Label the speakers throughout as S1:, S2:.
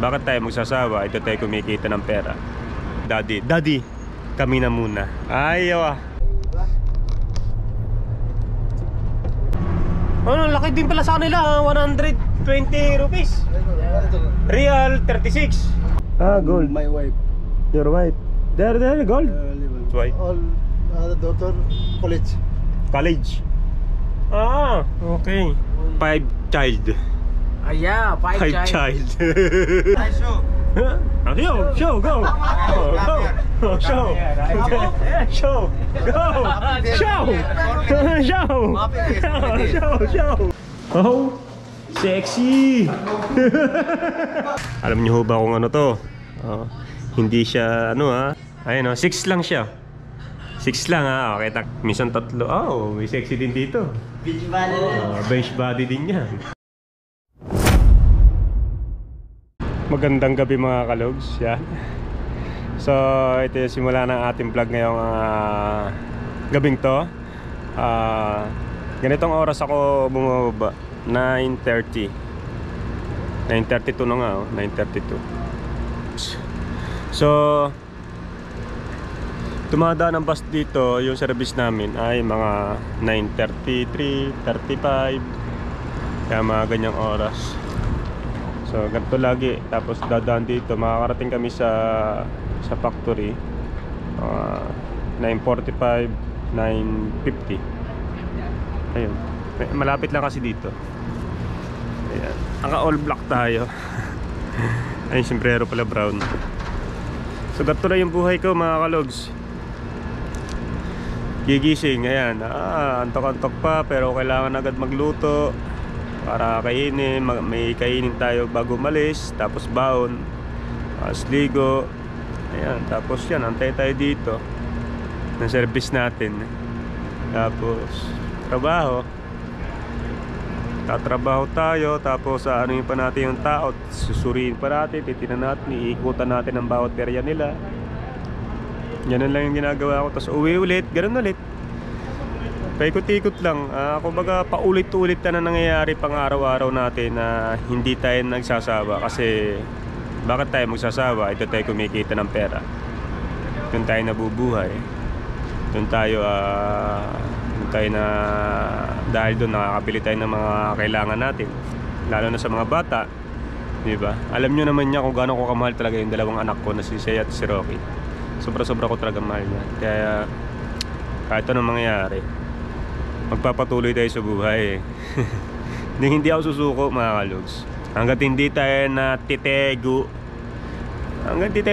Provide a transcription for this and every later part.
S1: bakit tayo magsasawa? Ito tayo kumikita ng pera. Daddy, kami na muna. Ayaw ah. Ano, laki din pala sa kanila, 120 rupees. Real 36. Gold.
S2: My wife.
S1: Your wife. There, gold. Wife.
S2: All daughter college.
S1: Okay. 5 child.
S3: Yeah, 5
S1: child.
S3: Show.
S1: Show, go. Show. Oh, sexy. Alam niyo ba kung ano to? Hindi siya ano ha. Ayun 6 lang siya. 6 lang ha. Okay, minsan 3. May sexy din dito. Beach body. Beach body din yan. Magandang gabi mga kalogs. Yan. So ito yung simula ng ating vlog ngayong gabing to. Ganitong oras ako bumababa. 9:30. 9:32 na nga 9:32. So tumadaan ang bus dito. Yung service namin ay mga 9:33, 35. Kaya mga ganyang oras. So ganito lagi. Tapos dadaan dito. Makakarating kami sa factory 9:45, 9:50. Ayun. Malapit lang kasi dito. Ayan. Ang all black tayo. Ayun, sombrero pala brown. So ganito na yung buhay ko mga kalogs. Gigising. Ayan. Antok-antok pa pero kailangan agad magluto para kainin. May kainin tayo bago umalis. Tapos baon, ligo. Ayan. Tapos yan, antay tayo dito ng service natin. Tapos trabaho. Tatrabaho tayo. Tapos anuin pa natin yung tao. Susuriin pa natin, titinan natin, iikutan natin ang bawat area nila. Ganun lang yung ginagawa ko. Tapos uwi ulit, ganun ulit. Paikot-ikot lang. Kumbaga paulit-ulit na nangyayari pang araw-araw natin na hindi tayo nagsasawa. Kasi bakit tayo magsasawa? Ito tayo kumikita ng pera. Doon tayo nabubuhay. Doon tayo na dahil doon nakakabili tayo ng mga kailangan natin. Lalo na sa mga bata, diba? Alam nyo naman niya kung gaano ko kamahal talaga yung dalawang anak ko na si Seiya at si Rocky. Sobra-sobra ko talaga mahal niya. Kaya kahit anong mangyayari, magpapatuloy tayo sa buhay. Hindi ako susuko mga kalogs. Hanggat hindi tayo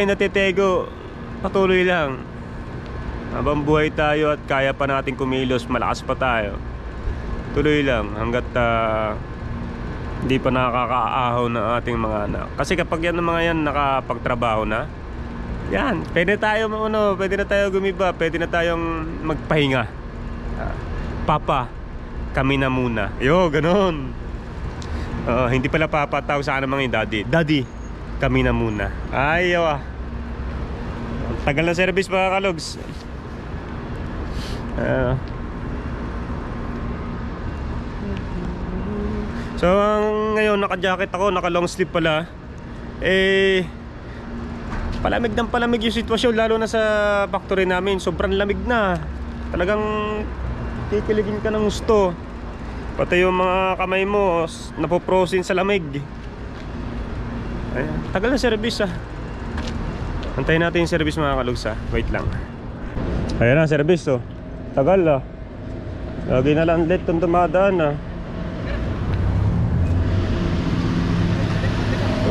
S1: natitego, patuloy lang. Habang buhay tayo at kaya pa natin kumilos, malakas pa tayo, tuloy lang hanggat hindi pa nakakaahon ng ating mga anak. Kasi kapag yan ng mga yan nakapagtrabaho na, yan, pwede na tayo gumiba, pwede na tayong magpahinga. Papa, kami na muna. Yo, ganon. Hindi pala papa, tawag sa akin mga daddy, kami na muna. Ayaw ah. Tagal na service mga kalogs. So ngayon naka-jacket ako, naka-long sleeve pala. Palamig ng palamig yung sitwasyon, lalo na sa factory namin. Sobrang lamig na. Talagang kikiligin ka ng gusto. Pati yung mga kamay mo napoprosin sa lamig. Ayan. Tagal na service ah. Antayin natin yung service mga kalogs ah. Wait lang. Ayan na service oh. Tagal ah. Lagi na lang late itong dumadaan ah.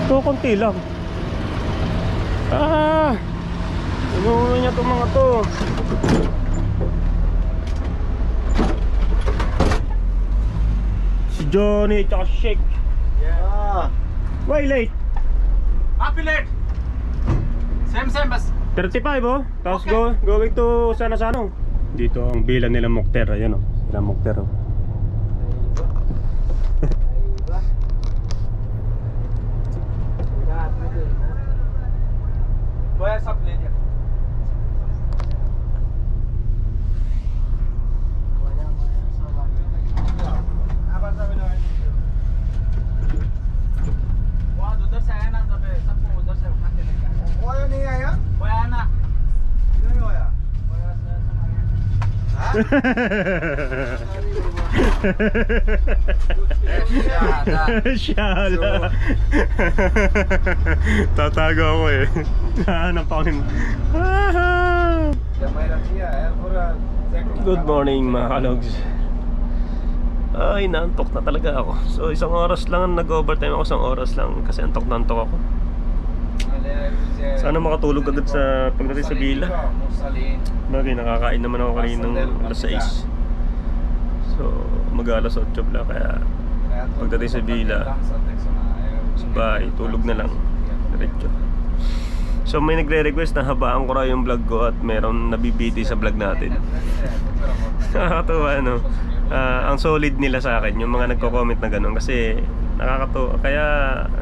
S1: Ito konti lang. Inuuna niya itong mga to. Si Johnny at si Shake.
S3: Yeah.
S1: Why late?
S3: Happy late. Same bas.
S1: 35 oh. Tapos okay. Going to sana. Dito ang bilan nila Mokter. Ayan oh. Sila Mokter oh.
S3: Where सब ले लिया वहाँ उधर से आया ना तब सब
S1: Shala. Tatago ako eh. Nahanap ako ng... Good morning mga kalogs. Ay, naantok na talaga ako. So isang oras lang, nag-overtime ako, isang oras lang kasi antok na antok ako. Sana makatulog agad sa pagdating sa villa. Bagay, nakakain naman ako kanina ng alas 6. So mag-alas 8 pala, kaya pagdating sa villa, sa bahay, tulog na lang diretso. So may nagre-request na habaan ko raw yung vlog ko at meron nabibiti sa vlog natin. Nakakatuwa ano. Ang solid nila sa akin, yung mga nagko-comment na gano'n, kasi nakakatuwa. Kaya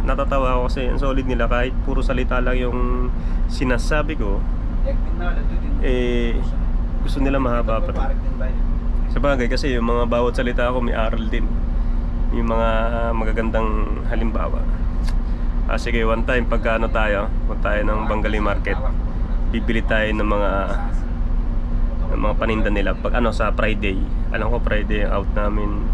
S1: natatawa ako kasi ang solid nila, kahit puro salita lang yung sinasabi ko, gusto nila mahaba pa rin. Sabagay kasi yung mga bawat salita ko may aral din, yung mga magagandang halimbawa. Sige, one time pagka ano tayo, punta tayo ng Bangali Market, bibili tayo ng mga paninda nila pag ano sa Friday. Alam ko Friday out namin.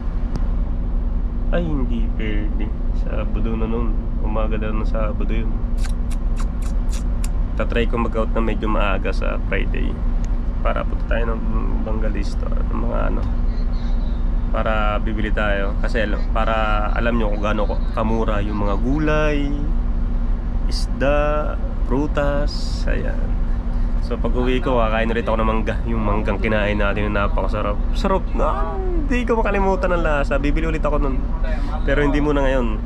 S1: Ay hindi pwede, Sabado na nun, umaga daw na Sabado yun. Tatry ko mag-out na medyo maaga sa Friday para punta tayo ng Bangali store, ng mga ano, para bibili tayo kasi para alam nyo kung gaano kamura yung mga gulay, isda, prutas, ayan. So pag uwi ko, kakain ulit ako ng mangga. Yung manggang kinain natin yung napakasarap. Sarap na, hindi ko makalimutan ang lasa. Bibili ulit ako nun, pero hindi muna ngayon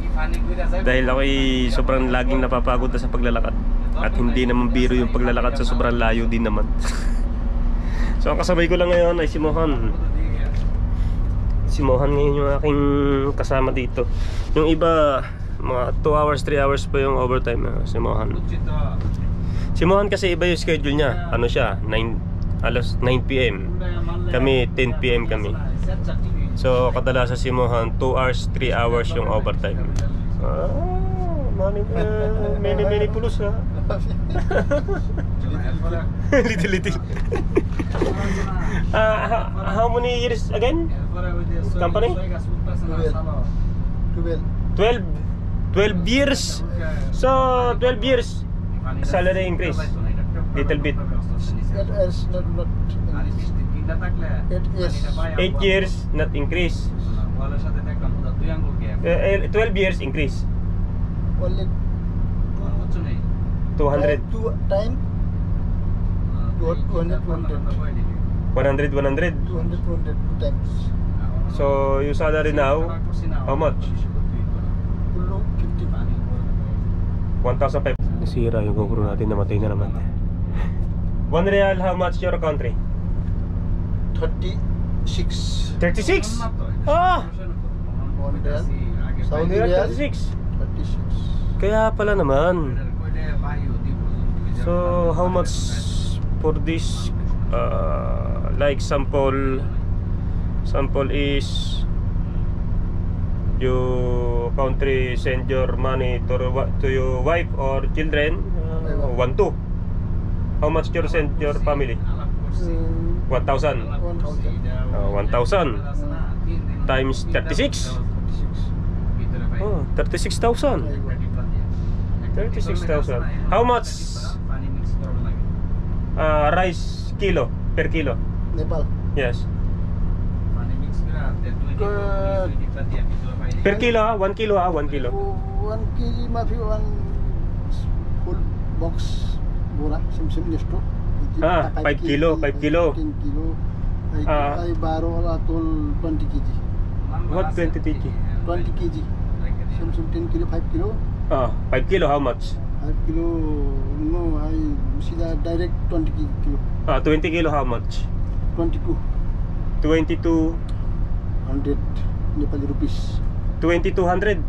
S1: dahil ako'y sobrang laging napapagod na sa paglalakad. At hindi naman biro yung paglalakad sa sobrang layo din naman. So ang kasabay ko lang ngayon ay si Mohan. Si Mohan ngayon yung aking kasama dito. Yung iba, mga 2 hours, 3 hours pa yung overtime. Si Mohan. Si Mohan kasi iba yung schedule niya. Ano siya, 9 PM. Kami 10 PM kami. So kadalasan si Mohan 2 hours, 3 hours yung overtime. Many pulos ha. Little. How many years again? Company? 12 years. So 12 years salary increase little bit. 8 years not increase. 12 years increase.
S2: Only
S1: 200
S2: 2 time 100 2 times.
S1: So your salary now how much? 1,500. Nasira yung GoPro natin, namatay na naman. 1 real, how much your country?
S2: 36.
S1: 36? Ah!
S2: 1 real. Saudi
S1: Real
S2: real
S1: 36.
S2: 36.
S1: Kaya pala naman. So how much for this? Like sample is your country send your money to your wife or children. 1,200. How much you send your family? 1,000. 1,000 times 36. Oh, 36,000. 36,000. How much rice kilo per kilo?
S2: Nepal.
S1: Yes. Per kilo, 1 kilo, 1 kilo.
S2: 1 kg mafi 1 full box bola sim nesto.
S1: 5 kilo, 5 kilo.
S2: 10 kilo. I borrow atul 20 kg.
S1: What 20 kg?
S2: 20 kg. Sim 10 kilo, 5 kilo.
S1: 5 kilo, how much?
S2: 5 kilo, no, I see that direct 20 kilo.
S1: 20 kilo, how much?
S2: 22.
S1: 2200
S2: Nepali rupees.
S1: 2200.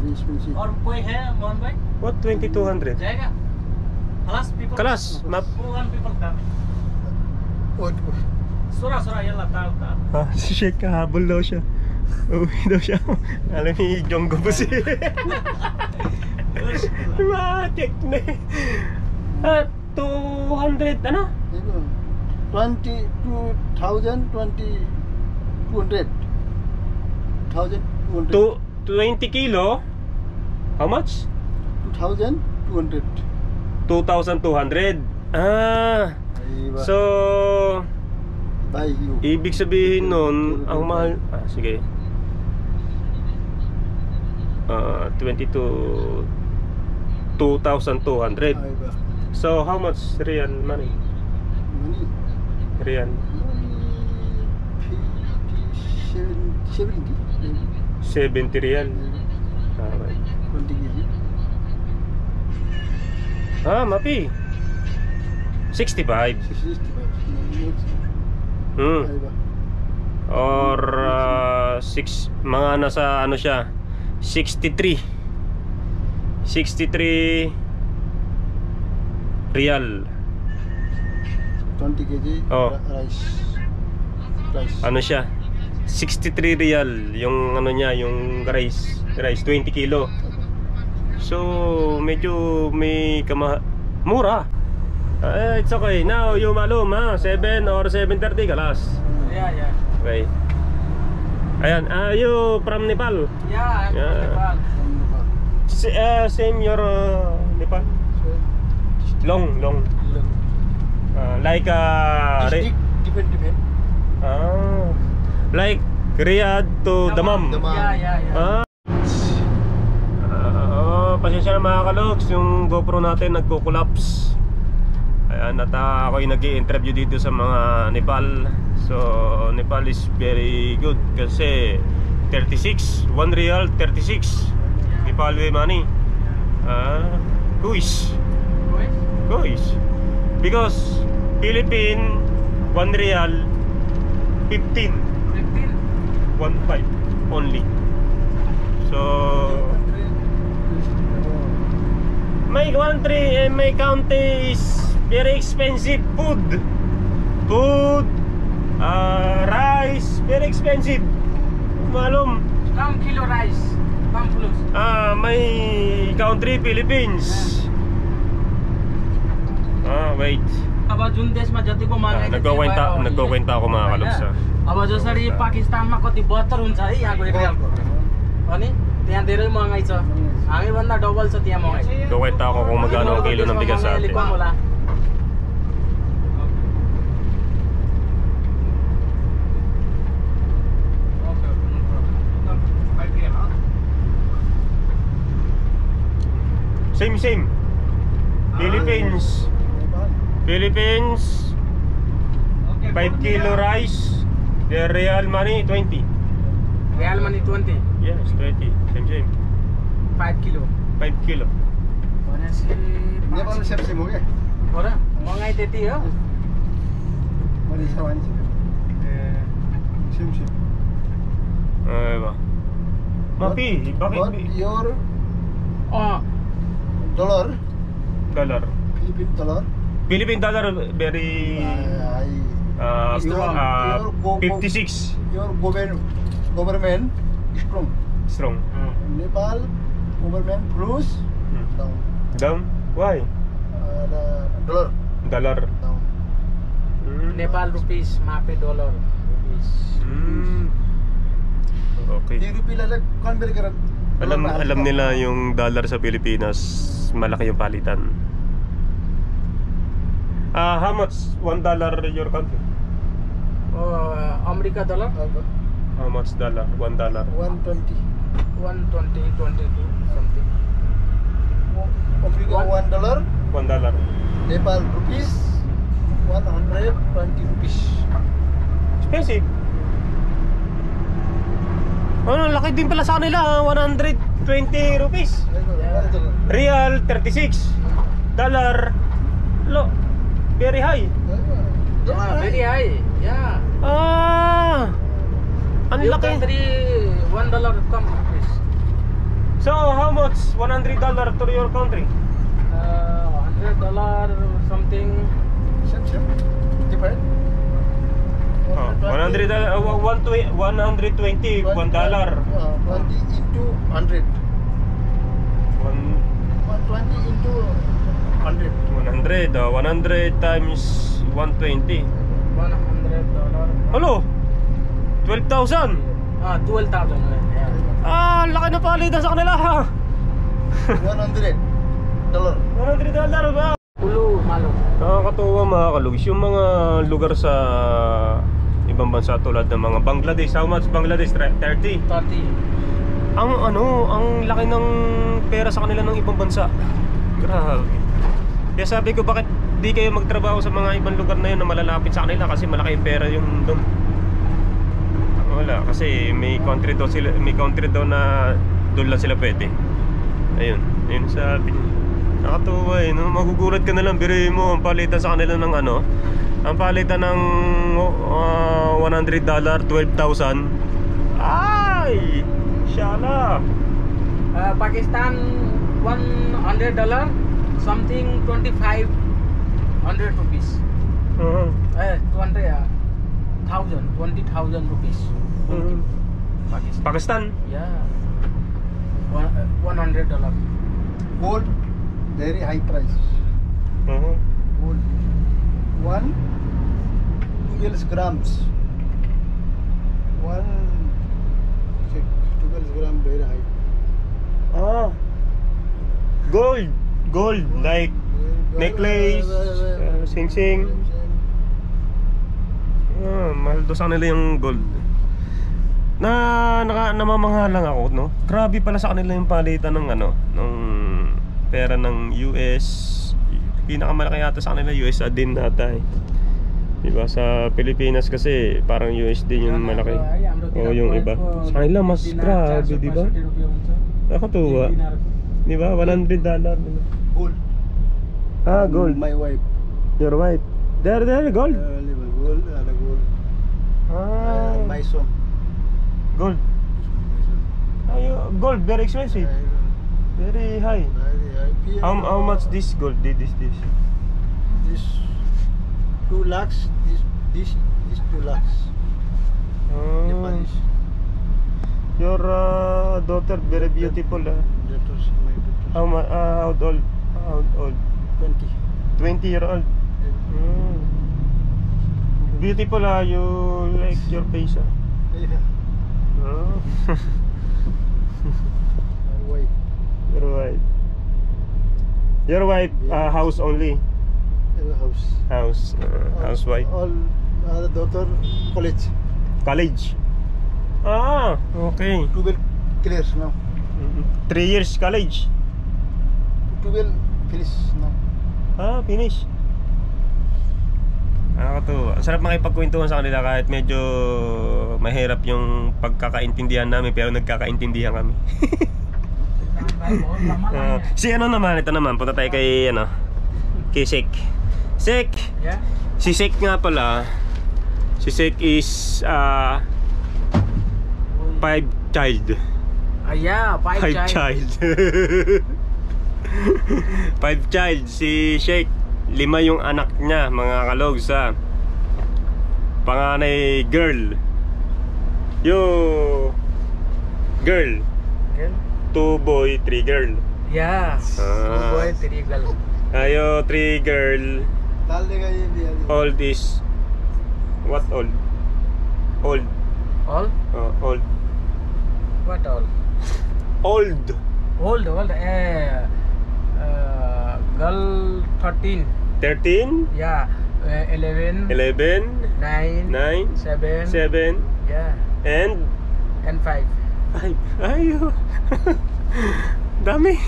S2: Very expensive.
S3: और कोई है मोहन भाई?
S1: What 2200?
S3: जाएगा? Class people.
S1: Kalas, map.
S3: One people come.
S2: Wait.
S3: Sura yalla taal.
S1: Si Sheikh kahabol daw siya. Uwi daw siya. Alam ni Jonggo po si. Ma-check na. 200 ano?
S2: 22,000, 200. 1,200.
S1: 20 kilo. How much?
S2: 2,200.
S1: 2,200. Ah. So,
S2: By you.
S1: ibig sabihin nun, ang mahal. Sige. 2,200. So, how much real money?
S2: Money.
S1: Real.
S2: Money 70.
S1: 70 real. Okay.
S2: 20 kg.
S1: Mapi. 65.
S2: 65.
S1: Hmm. Or mga nasa ano siya, 63 real.
S2: 20 kg
S1: Oh.
S2: rice.
S1: Ano siya, 63 real yung ano niya, yung rice 20 kilo. So medyo may mura. It's okay. Now you malum 7 or 7:30 kalas.
S3: Yeah.
S1: Okay. Ayan, you from Nepal?
S3: Yeah, I'm
S1: Yeah.
S3: from Nepal.
S1: Same your Nepal? Long. Like
S2: Depend.
S1: like Riyadh to Damam.
S3: Yeah.
S1: Pasensya na mga kalogs, yung GoPro natin nagko-collapse. Ayan, at ako'y nag-i-interview dito sa mga Nepal. So Nepal is very good kasi 36, 1 real 36 Nepali money. Kuis. Because Philippine 1 real 15 only. So my country and my county is very expensive food, rice, very expensive. Malum.
S3: Kam kilo rice, kam plus.
S1: My country Philippines. Wait.
S3: अब जुन देशमा जतिको महँगाइ छ,
S1: नगोक्वेन्ता ako mga kalogs.
S3: अब जसरी पाकिस्तानमा कति 72 हुन्छ है यहाँको एक रियालको, अनि त्यहाँ धेरै महँगाइ छ, हामीभन्दा डबल छ त्यहाँ महँगाइ.
S1: Nagkukwenta ako kung magkano ang kilo ng bigas sa atin. Same. Philippines 5 kilo rice. The real money 20.
S3: Real money 20.
S1: Yes, 20. Same.
S3: 5 kilo.
S1: 5 kilo.
S3: भनेपछि
S2: नेपाल सेम हो क्या?
S3: हो र महँगाइ त्यति हो.
S2: मरिसा वान्छ सेम
S1: Ba. Mapi, bakit?
S2: What your
S3: uh
S2: dollar? Philippine dollar
S1: very
S2: your
S1: 56
S2: your government strong. Nepal government plus
S1: down. Why? Dollar
S2: down.
S3: Nepal rupees मापे dollar rupees.
S1: Okay.
S2: Di rupiah lang convert kira.
S1: Alam nila yung dollar sa Pilipinas, malaki yung palitan. How much $1 your country?
S3: America dollar
S1: How much dollar? $1.
S2: 120.
S3: 120 22 something.
S2: America $1.
S1: $1.
S2: Nepal rupees 120 rupees.
S1: Expensive. Laki din pala sa kanila, 120 rupees. Real 36. Dollar very high.
S3: Yeah, very high. Yeah.
S1: Ang
S3: Your
S1: laki.
S3: country $1 come rupees.
S1: So how much $100 to your country?
S3: $100 something.
S2: Same. Different.
S1: 100 $120 $1.
S2: 20 into 100. 120 into 100.
S1: 100 100 times 120
S3: $100.
S1: Ano? 12,000?
S3: 12,000. Yeah.
S1: Laki na palitan sa kanila ha.
S2: $100.
S1: $100 ba?
S3: Ulu, malo.
S1: Nakakatuwa mga kalugs, yung mga lugar sa ibang bansa tulad ng mga Bangladesh. How much Bangladesh? 30?
S3: 30.
S1: Ang laki ng pera sa kanila ng ibang bansa. Grabe. Kaya sabi ko, bakit di kayo magtrabaho sa mga ibang lugar na yun na malalapit sa kanila, kasi malaki yung pera yung doon. Wala, kasi may country daw na doon lang sila pwede. Ayun, yun sabi. Nakatuwa eh, no? Magugulat ka na lang, biruin mo, ang palitan sa kanila ng ano, ang palitan ng $100, 12,000. Ay! Shala!
S3: Pakistan $100, something 2,500 rupees. 20,000 rupees. Pakistan.
S1: Pakistan?
S3: Yeah. $100.
S2: Gold, very high price. Gold. 12 grams. 12 grams, very high.
S1: Gold, like necklace, sing-sing. Mahal doon sa kanila yung gold. Namamangha lang ako, no? Grabe pala sa kanila yung palitan ng ano, ng pera ng US. Pinakamalaki yata sa kanila US din nata eh. Diba sa Pilipinas kasi parang USD yung malaki. O yung iba. Sa kanila mas grabe, diba? Nakatuwa. Diba? $100.
S2: Gold.
S1: Gold.
S2: My wife.
S1: Your wife. There, gold.
S2: Gold, gold. My son.
S1: Gold. Gold, very expensive. Very high. How much this gold? This?
S2: This 2 lakhs. This 2 lakhs. Japanese.
S1: Your daughter very beautiful.
S2: Daughters, my daughters.
S1: How old?
S2: 20.
S1: 20-year-old. Beautiful you like your face
S2: Yeah. My wife.
S1: Your wife house only.
S2: In the house.
S1: Housewife.
S2: All other daughter college.
S1: Okay.
S2: 12 clears now.
S1: 3 years college.
S2: 12 finish now.
S1: Finish. Nakakatuwa. Sarap makipagkwentuhan sa kanila kahit medyo mahirap yung pagkakaintindihan namin, pero nagkakaintindihan kami. Si ano naman, ito naman, punta tayo kay kay Sek. Sek!
S3: Yeah?
S1: Si Sek nga pala, si Sek is 5 child.
S3: Yeah, 5 child.
S1: 5 child. Si Sheikh 5 yung anak niya, mga kalogs panganay girl. Girl 2 boy, 3 girl.
S3: Yeah, 2 boy, 3 girl.
S1: Ayo 3 girl. Old is what old? Old.
S3: All?
S1: Old.
S3: What all?
S1: Old.
S3: Girl 13.
S1: 13?
S3: Yeah. 11.
S1: 11.
S3: 9.
S1: 9.
S3: 7.
S1: 7.
S3: Yeah.
S1: And
S3: 5.
S1: Ayo. Dami.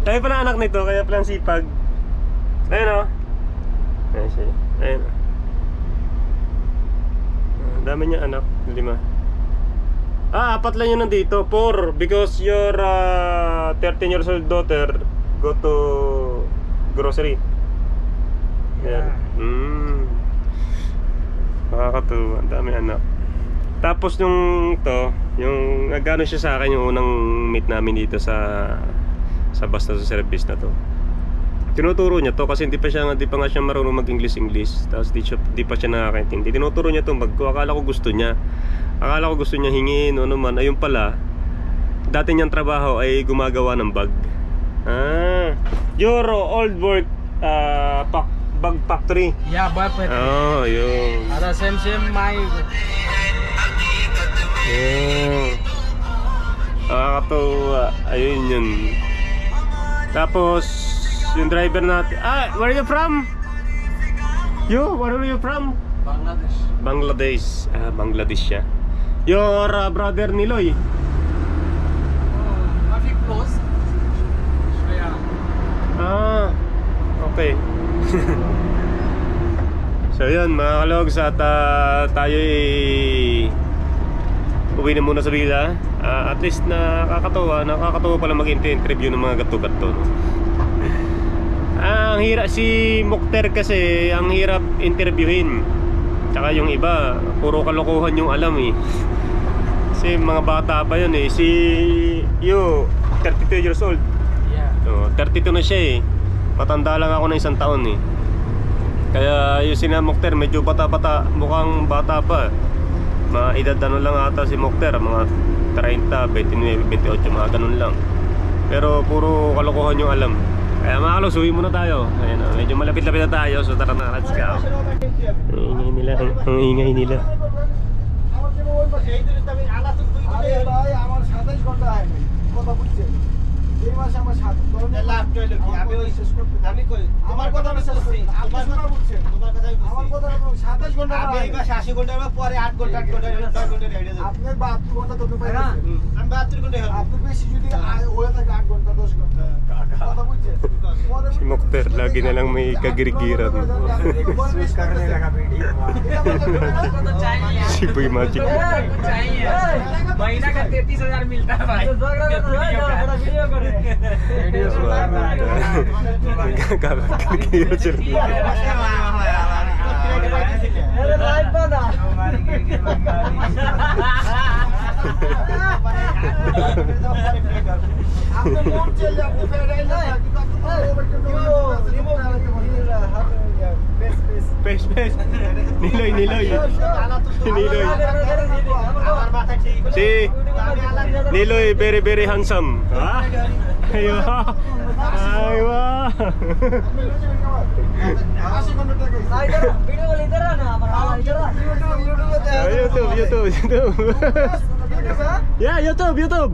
S1: Dami pala anak nito, kaya palang sipag. Ayun Ayun. Dami niya anak, 5. 4 lang yun nandito. 4 because your 13 years old daughter go to grocery.
S3: Yeah.
S1: Nakakatuwa, dami anak. Tapos yung nagano siya sa akin yung unang meet namin dito sa basta sa service na to. Tinuturo niya to kasi hindi pa nga siya marunong mag-English. Tapos di pa siya nakakaintindi. Tinuturo niya to magko. Akala ko gusto niya hingin o naman. Ayun pala, dati niyang trabaho ay gumagawa ng bag. Your old work bag factory.
S3: Yeah, bag factory.
S1: Oh, yun.
S3: Ada same my.
S1: Yun. Nakakatuwa. Ayun yun. Tapos, yung driver natin. Where are you from? Where are you from?
S3: Bangladesh.
S1: Bangladesh. Bangladesh siya. Your brother Niloy.
S3: Traffic close.
S1: Okay. So yun mga kalogs, at tayo uwi na muna sa villa. At least nakakatawa pala mag-interview ng mga gato-gato, no? Ang hirap si Mukter kasi, ang hirap interviewin. Tsaka yung iba, puro kalokohan yung alam eh. Kasi mga bata pa yun eh. Si 32 years old.
S3: Yeah.
S1: 32 na siya eh. Matanda lang ako ng 1 taon eh. Kaya yung si Mukter medyo bata-bata, mukhang bata pa. Mga edad ano lang ata si Mukter, mga 30, 29, 28, mga ganun lang. Pero puro kalokohan yung alam. Kaya mga kalos, uwi muna tayo. Ayan, medyo malapit-lapit na tayo. So tara na, let's go. Ang ingay nila, ang ingay nila.
S4: তোমার কথা আমি বলছি তোমার কথা বলছেন তোমার কথা আমি বলছি আমার কথা 27 ঘন্টা আমি এই মাসে 80 ঘন্টার পরে 8 ঘন্টা 8 ঘন্টা 10 ঘন্টা রেডি আছে আপনি 72 ঘন্টা তো পাই না আমি 72 ঘন্টা আপনি বেশি যদি ওয়ে থাকে 8 ঘন্টা 10 ঘন্টা কথা বুঝছেন
S1: Si Mukter lagi na lang may kagirigiran.
S4: Switch करने लगा वीडियो
S1: Si Boy Magic.
S3: महीना का 33,000 मिलता है भाई.
S1: Kagirigiran sila. Pes. Niloy. Niloy. Si Niloy very very handsome. Aywa. YouTube. Yeah, YouTube.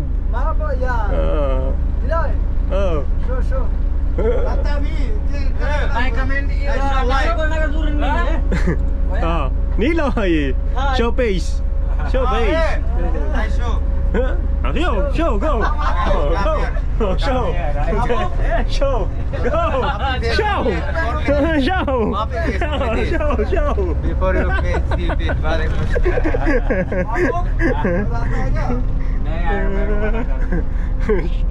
S1: Niloy. Show face. Show. Show, go. Show.
S4: Before you face stupid, very much.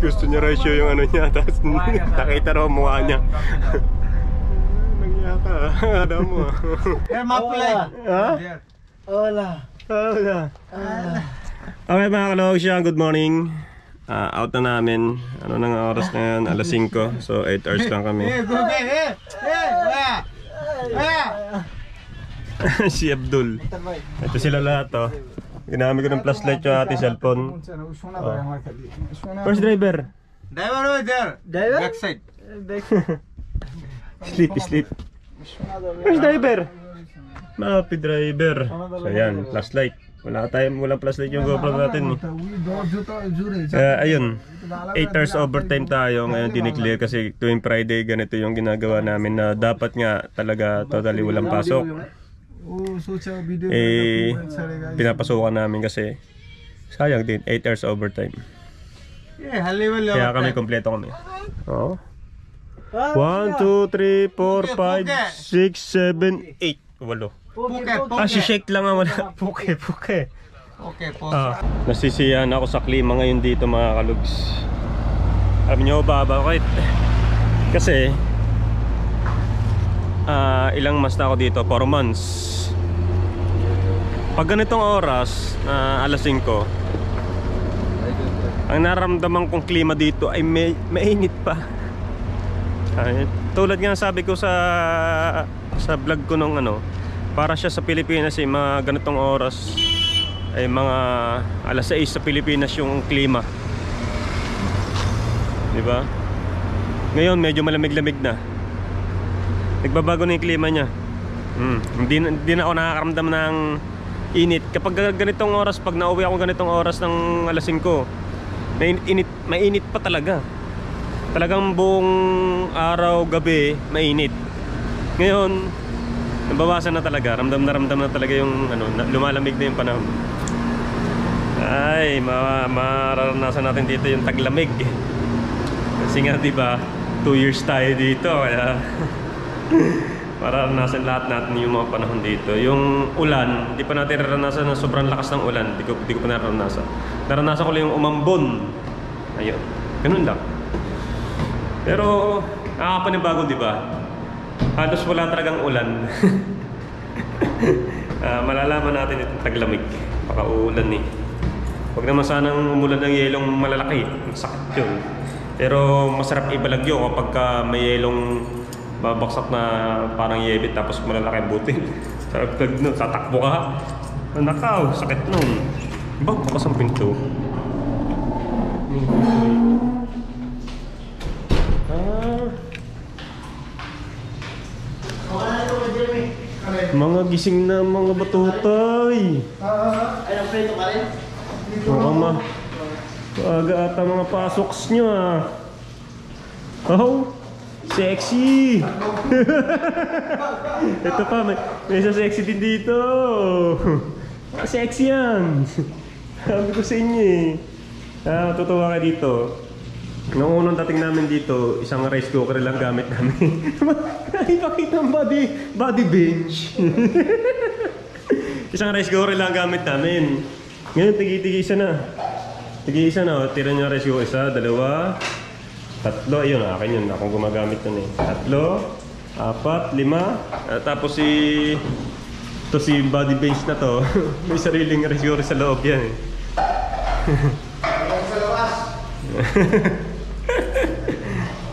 S1: Gusto niya raw show yung ano niya, tapos nakita raw mukha niya. Nagya ka, ada mo. Ha?
S2: Hola.
S1: Okay mga kalawag siya, good morning. Out na namin. Ano nang oras na yan? Alas 5. So 8 hours lang kami. Si Abdul. Ito sila lahat oh. Ginamit ko ng flashlight yung ating cellphone. First driver.
S4: Driver over there. Back side.
S1: Sleep. First driver. Mapi driver. So yan, flashlight. Walang flashlight yung GoPro natin. Kaya ayun, 8 hours overtime tayo. Ngayon dineclare kasi tuwing Friday ganito yung ginagawa namin na dapat nga talaga totally walang pasok. Pinapasukan namin kasi sayang din, 8 hours overtime. Kaya kami kompleto kami. Oh. 1, 2, 3, 4, 5, 6, 7, 8. Walo. Si Shake lang ang wala. Puke.
S4: Okay,
S1: Nasisiyahan ako sa klima ngayon dito mga kalugs. Alam nyo ba bakit? Kasi ilang months na ako dito, 4 months. Pag ganitong oras alas 5, ang nararamdaman kong klima dito ay mainit pa. Tulad nga sabi ko sa vlog ko nung para siya sa Pilipinas mga ganitong oras ay mga alas 6 sa Pilipinas yung klima. Diba? Ngayon medyo malamig-lamig na. Nagbabago na yung klima niya. Hindi na ako nakakaramdam ng init. Kapag ganitong oras, pag nauwi ako ganitong oras ng alas 5, mainit pa talaga. Talagang buong araw, gabi, mainit. Ngayon, nabawasan na talaga. Ramdam na talaga yung lumalamig na yung panahon. Ay, mararanasan natin dito yung taglamig. Kasi nga, di ba, 2 years tayo dito, kaya mararanasan lahat natin yung mga panahon dito. Yung ulan, di pa natin naranasan ng sobrang lakas ng ulan. Di ko pa naranasan. Naranasan ko lang yung umambon. Ayun, ganun lang. Pero, nakakapanibago, di ba? Halos wala talagang ulan. Malalaman natin itong taglamig. Baka uulan eh. Huwag naman sanang umulan ng yelong malalaki. Masakit yun. Pero masarap ibalagyo kapag may yelong babaksak na parang yebit tapos malalaki butil. Tatakbo ka. Nakaw, sakit nun. Ba't bukas ang pinto? Mga gising na mga batutay.
S2: Ay, ang prito ka rin?
S1: Mukhang aga ata mga pasoks nyo ah. Oh, sexy. Ito pa, may isa sexy din dito. Sexy yan. Sabi ko sa inyo eh. Tutuwa ka dito. Nung unang dating namin dito, isang rice cooker lang gamit namin. Ipakita ang body bench. Isang rice cooker lang gamit namin. Ngayon, tigi-isa na. Tigi-isa na. Tira niya rice cooker. 1, 2, 3. Ayun, akin yun. Akong gumagamit nun eh. 3, 4, 5. Tapos si body bench na to. May sariling rice cooker sa loob yan eh.
S2: Sa labas.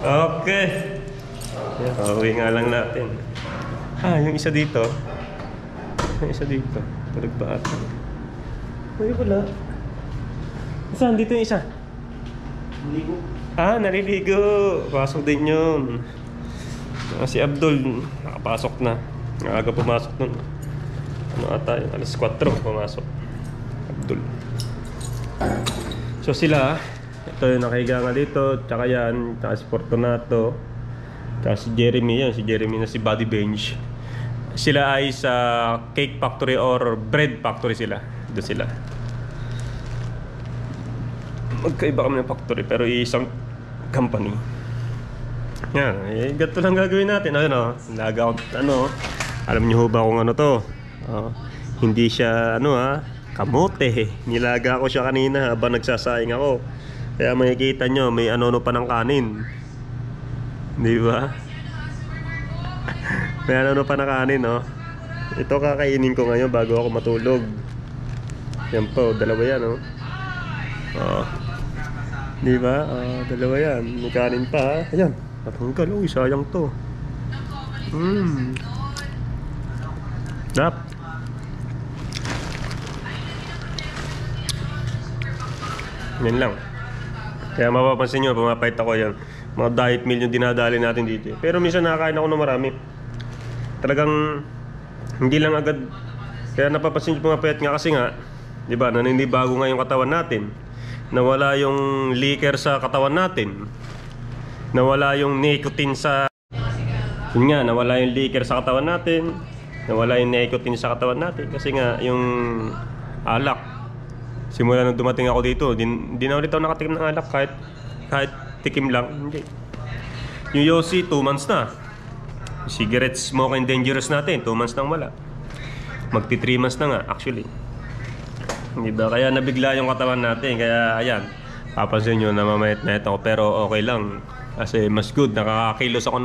S1: Okay. Uwi nga lang natin. Yung isa dito. Yung isa dito. Tulog pa ata. Uy, wala. Saan? Dito yung isa.
S2: Naligo.
S1: Naliligo. Pasok din yun. Si Abdul, nakapasok na. Aga pumasok nun. Ata yun? Alas 4 pumasok. Abdul. So sila, ito yung nakahiga nga dito. Tsaka yan, tsaka si Fortunato. Tsaka si Jeremy yan. Si Jeremy na si Body Bench. Sila ay sa cake factory or bread factory sila. Doon sila. Magkaiba kami ng factory pero isang company. Yan, ganito lang gagawin natin. Alam niyo ho ba kung ano to? Hindi siya kamote. Nilaga ko siya kanina habang nagsasaing ako. Kaya makikita nyo may ano pa ng kanin. Di ba? May ano pa ng kanin, no? Ito kakainin ko ngayon bago ako matulog. Yan po, dalawa yan, no? Di ba? Dalawa yan. May kanin pa, ha? Ayan, natanggal. Uy, sayang to. Nap. Yan lang. Kaya mapapansin nyo, pumapait ako yan. Mga diet meal yung dinadali natin dito. Pero minsan nakakain ako ng marami. Talagang hindi lang agad. Kaya napapansin nyo pumapait nga kasi nga, di ba, naninibago nga yung katawan natin. Nawala yung liquor sa katawan natin. Nawala yung nicotine sa... Yun nga, nawala yung liquor sa katawan natin. Nawala yung nicotine sa katawan natin. Kasi nga, yung alak. Simula nung dumating ako dito, hindi na ulit ako nakatikim ng alak kahit tikim lang. Hindi. Yung Yossi, 2 months na. Cigarette smoking dangerous natin, 2 months nang wala. Magti 3 months na nga, actually. Diba? Kaya nabigla yung katawan natin. Kaya ayan, papansin nyo, namamayat-mayat ako. Pero okay lang. Kasi mas good, nakakakilos ako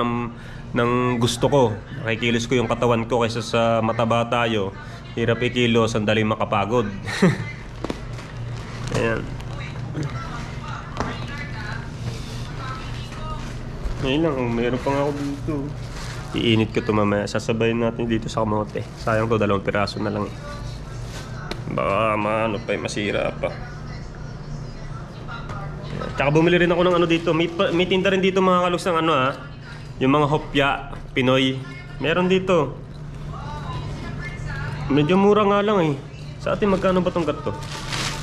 S1: ng gusto ko. Nakikilos ko yung katawan ko kaysa sa mataba tayo. Hirap ikilos, sandaling makapagod. Ayan. Ngayon lang, mayroon pa nga ako dito. Iinit ko ito mamaya. Sasabayin natin dito sa kamote. Sayang to, 2 piraso na lang eh. Baka masira pa. Tsaka bumili rin ako ng dito. May tinda rin dito mga kalugs ng Yung mga hopya, Pinoy. Meron dito. Medyo mura nga lang eh. Sa atin magkano ba itong ganito?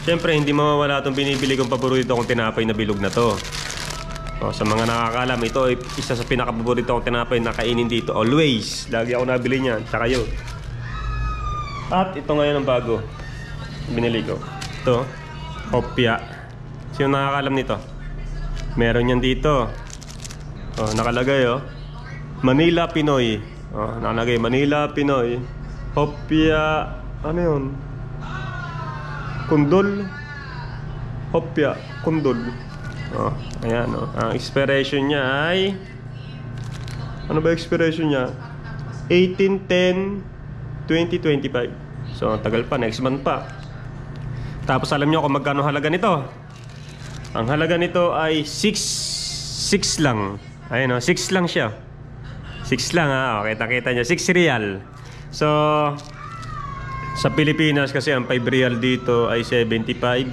S1: Siyempre hindi mawawala itong binibili kong paborito kong tinapay na bilog na to. O, sa mga nakakalam, ito ay isa sa pinakapaborito kong tinapay na kainin dito. Always. Lagi ako nabili niyan. Tsaka yun. At ito ngayon ang bago. Binili ko. Ito. Hopya. Sino nakakalam nito? Meron yan dito. O, nakalagay oh. Manila Pinoy. O, nakalagay Manila Pinoy. Hopya. Ano yun? Kundol. Hopya. Kundol. Oh, ayan oh. Ang expiration niya ay ano ba expiration niya? 18/10/2025. So, tagal pa, next month pa. Tapos alam niyo kung magkano halaga nito? Ang halaga nito ay 6 lang. Ayun oh, 6 lang siya. 6 lang ha. Okay, kita niyo 6 real. So, sa Pilipinas kasi ang 5 real dito ay 75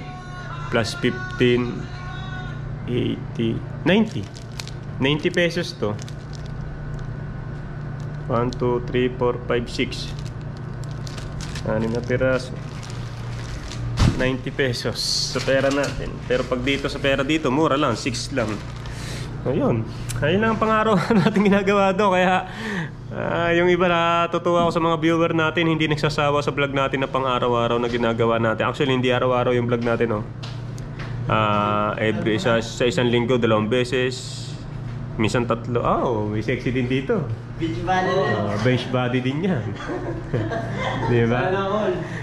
S1: plus 15 80, 90 pesos to. 1, 2, 3, 4, 5, 6 6 na piraso, 90 pesos sa pera natin. Pero pag dito sa pera dito, mura lang, 6 lang. Ayun, ayun lang ang pang-araw natin ginagawa do. Kaya yung iba natutuwa ako sa mga viewer natin, hindi nagsasawa sa vlog natin na pang-araw-araw na ginagawa natin. Actually, hindi araw-araw yung vlog natin oh. Every sa isang linggo 2 beses, minsan 3. Oh, may sexy din dito.
S4: Beach body na.
S1: Bench body din yan. Diba?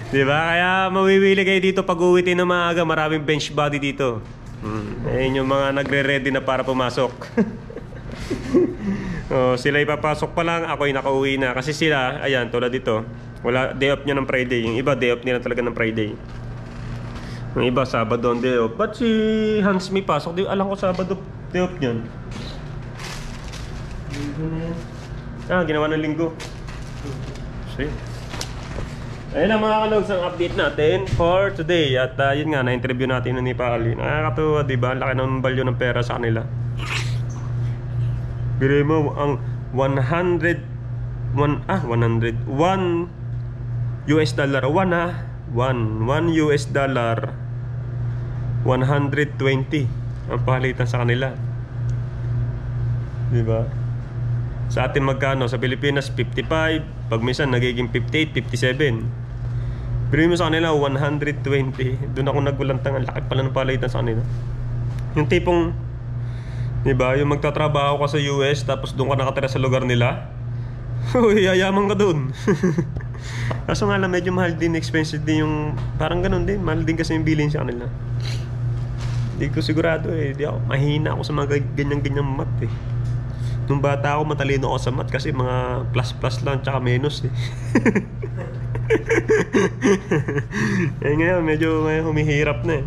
S1: Diba? Kaya mawiwili kayo dito pag uwi tayo na maaga. Maraming bench body dito. Ayun yung mga nagre-ready na para pumasok. Oh, sila ipapasok pa lang, ako'y nakauwi na. Kasi sila, ayan, tulad dito, wala, day off niya ng Friday. Yung iba, day off nila talaga ng Friday. Yung iba, Sabado on day off. Ba't si Hans may pasok? Di, alam ko Sabado day off niyan. Ginawa ng linggo. See? Ayun lang mga kalogs ang update natin for today. At yun nga, na-interview natin ni Pali. Nakakatuwa, diba? Ang laki ng value ng pera sa kanila. Bili mo ang 100 US dollar. 1 US dollar 120 ang palitan sa kanila. Diba? Sa atin magkano? Sa Pilipinas 55. Pag minsan nagiging 58, 57. Bili mo sa kanila 120. Doon ako nagulantang. Ang laki pala ng palitan sa kanila. Yung tipong, diba, yung magtatrabaho ka sa US tapos doon ka nakatira sa lugar nila. Uy, yayaman ka doon. Kaso nga lang, medyo mahal din, expensive din yung, parang ganun din, mahal din kasi yung bilhin sa kanila. Hindi ko sigurado eh, mahina ako sa mga ganyan-ganyan math eh. Nung bata ako, matalino ako sa math kasi mga plus lang tsaka minus eh. Eh ngayon, medyo humihirap na eh.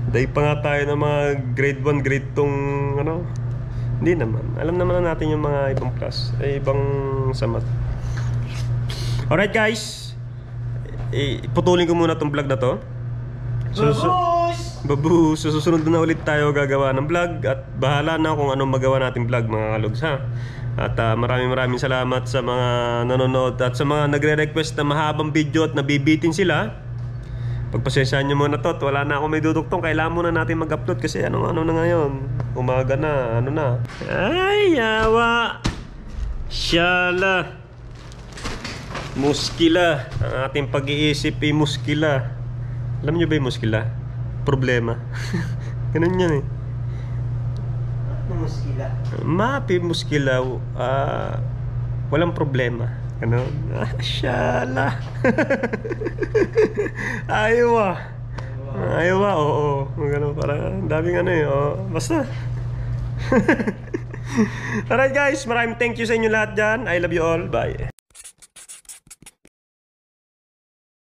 S1: Dahil pa nga tayo ng mga grade 1, grade 2 ano. Hindi naman, alam naman natin yung mga ibang class, ibang sa math. Alright guys, putulin ko muna tong vlog na to. Babush! Susunod na ulit tayo gagawa ng vlog. At bahala na kung anong magawa natin vlog mga kalogs ha. At maraming salamat sa mga nanonood. At sa mga nagre-request na mahabang video at nabibitin sila, pagpasensyahan nyo muna to. At wala na ako may duduktong. Kailangan muna natin mag-upload kasi ano na ngayon. Umaga na, ano na. Ay, yawa! Shala! Muskila. Ang ating pag-iisip ay muskila. Alam nyo ba yung muskila? Problema. Ganun yan eh.
S4: Muskila.
S1: Mapi muskila. Walang problema. Ano? Shala. Ayaw oo. Ganun, parang daming ano eh. Basta. Alright guys, maraming thank you sa inyo lahat dyan. I love you all. Bye.